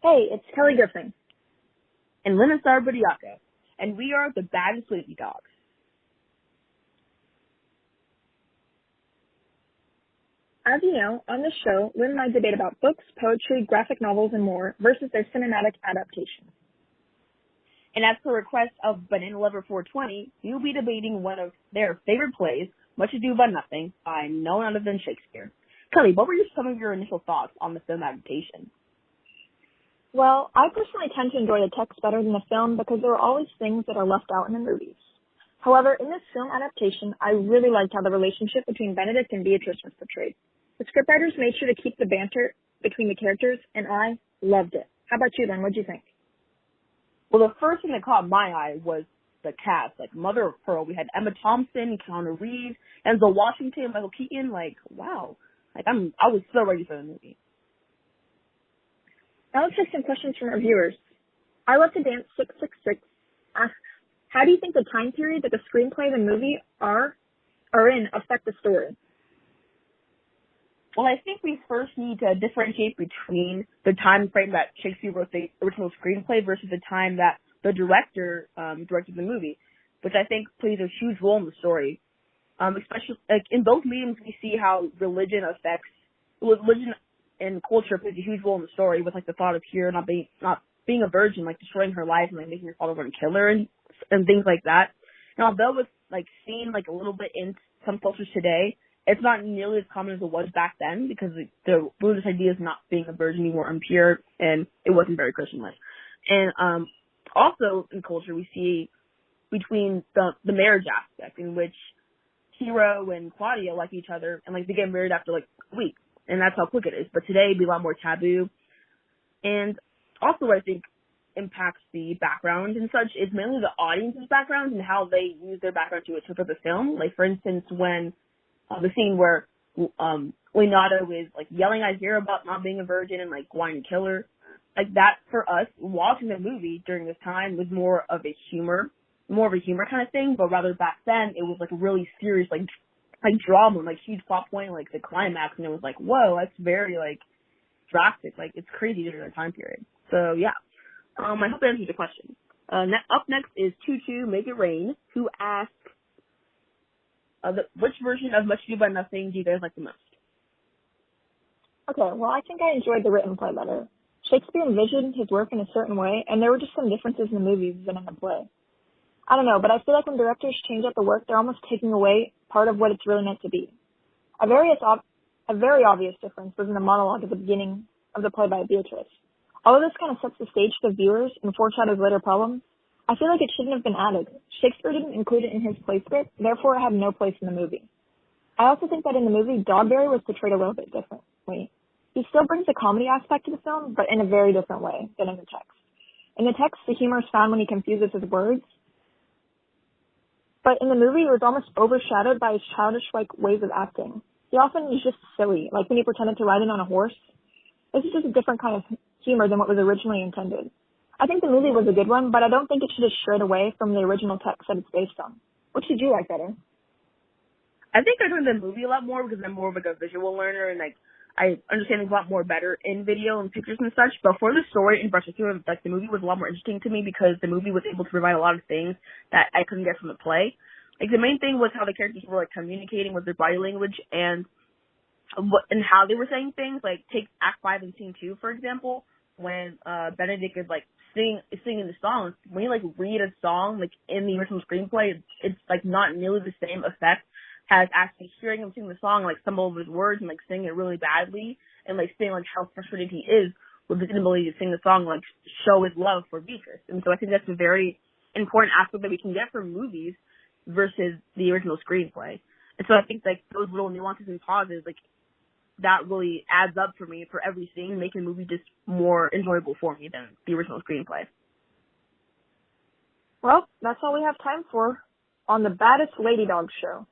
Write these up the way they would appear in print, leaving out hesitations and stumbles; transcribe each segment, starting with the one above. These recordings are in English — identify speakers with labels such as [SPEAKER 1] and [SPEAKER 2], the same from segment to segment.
[SPEAKER 1] Hey, it's Kelly Griffin.
[SPEAKER 2] And asare-Bediako, and we are the Bad and Sleepy Dogs.
[SPEAKER 1] As you know, on this show, Lynn and I debate about books, poetry, graphic novels, and more versus their cinematic adaptation.
[SPEAKER 2] And as per request of Banana Lover 420, we will be debating one of their favorite plays, Much Ado About Nothing, by none other than Shakespeare. Kelly, what were some of your initial thoughts on the film adaptation?
[SPEAKER 1] Well, I personally tend to enjoy the text better than the film because there are always things that are left out in the movies. However, in this film adaptation, I really liked how the relationship between Benedict and Beatrice was portrayed. The scriptwriters made sure to keep the banter between the characters, and I loved it. How about you, then? What did you think?
[SPEAKER 2] Well, the first thing that caught my eye was the cast. Like, mother of pearl, we had Emma Thompson, Keanu Reeves, Denzel Washington, Michael Keaton. Like, wow. Like, I was so ready for the movie.
[SPEAKER 1] Now let's take some questions from our viewers. I Love to Dance 666 asks, how do you think the time period that the screenplay and the movie are in affect the story?
[SPEAKER 2] Well, I think we first need to differentiate between the time frame that Shakespeare wrote the original screenplay versus the time that the director directed the movie, which I think plays a huge role in the story. Especially, like, in both mediums, we see how religion and culture plays a huge role in the story, with like the thought of Hera not being a virgin, like destroying her life and like making her father want to kill her and things like that. And although it's like seen like a little bit in some cultures today, it's not nearly as common as it was back then because the religious idea is not being a virgin anymore, impure, and it wasn't very Christian-like. And also in culture, we see between the marriage aspect, in which Hero and Claudia like each other and like they get married after like a week, and that's how quick it is. But today it'd be a lot more taboo. And also what I think impacts the background and such is mainly the audience's background and how they use their background to interpret the film. Like, for instance, when the scene where Leonardo is like yelling at Hero about not being a virgin and like wanting to kill her, like that for us watching the movie during this time was more of a humor kind of thing. But rather back then it was like a really serious like drama, like huge plot point, like the climax, and it was like, whoa, that's very like drastic, like it's crazy during that time period. So yeah, I hope that answers your question. Up next is Tutu Make It Rain, who asks, which version of Much Ado About Nothing do you guys like the most?
[SPEAKER 1] Okay, well, I think I enjoyed the written play better. Shakespeare envisioned his work in a certain way, and there were just some differences in the movies than in the play. I don't know, but I feel like when directors change up the work, they're almost taking away part of what it's really meant to be. A very obvious difference was in the monologue at the beginning of the play by Beatrice. Although this kind of sets the stage for the viewers and foreshadows later problems, I feel like it shouldn't have been added. Shakespeare didn't include it in his play script, therefore it had no place in the movie. I also think that in the movie, Dogberry was portrayed a little bit differently. He still brings the comedy aspect to the film, but in a very different way than in the text. In the text, the humor is found when he confuses his words, but in the movie, it was almost overshadowed by his childish-like ways of acting. He often is just silly, like when he pretended to ride in on a horse. This is just a different kind of humor than what was originally intended. I think the movie was a good one, but I don't think it should have strayed away from the original text that it's based on. Which did you like better?
[SPEAKER 2] I think I enjoyed the movie a lot more because I'm more of like a visual learner, and like I understand things a lot more better in video and pictures and such. But for the story in particular, like the movie was a lot more interesting to me because the movie was able to provide a lot of things that I couldn't get from the play. Like the main thing was how the characters were like communicating with their body language and how they were saying things. Like take Act 5 and Scene 2, for example, when Benedict is like singing the song. When you like read a song like in the original screenplay, it's like not nearly the same effect as actually hearing him sing the song, like stumble over his words and like sing it really badly and like saying like how frustrated he is with his inability to sing the song, like show his love for Beatrice. And so I think that's a very important aspect that we can get from movies versus the original screenplay. And so I think like those little nuances and pauses, like that really adds up for me for every scene, making the movie just more enjoyable for me than the original screenplay.
[SPEAKER 1] Well, that's all we have time for on the Baddest Lady Dog Show.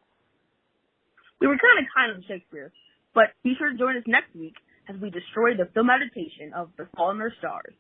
[SPEAKER 2] We were kind of Shakespeare, but be sure to join us next week as we destroy the film adaptation of The Fault in Our Stars.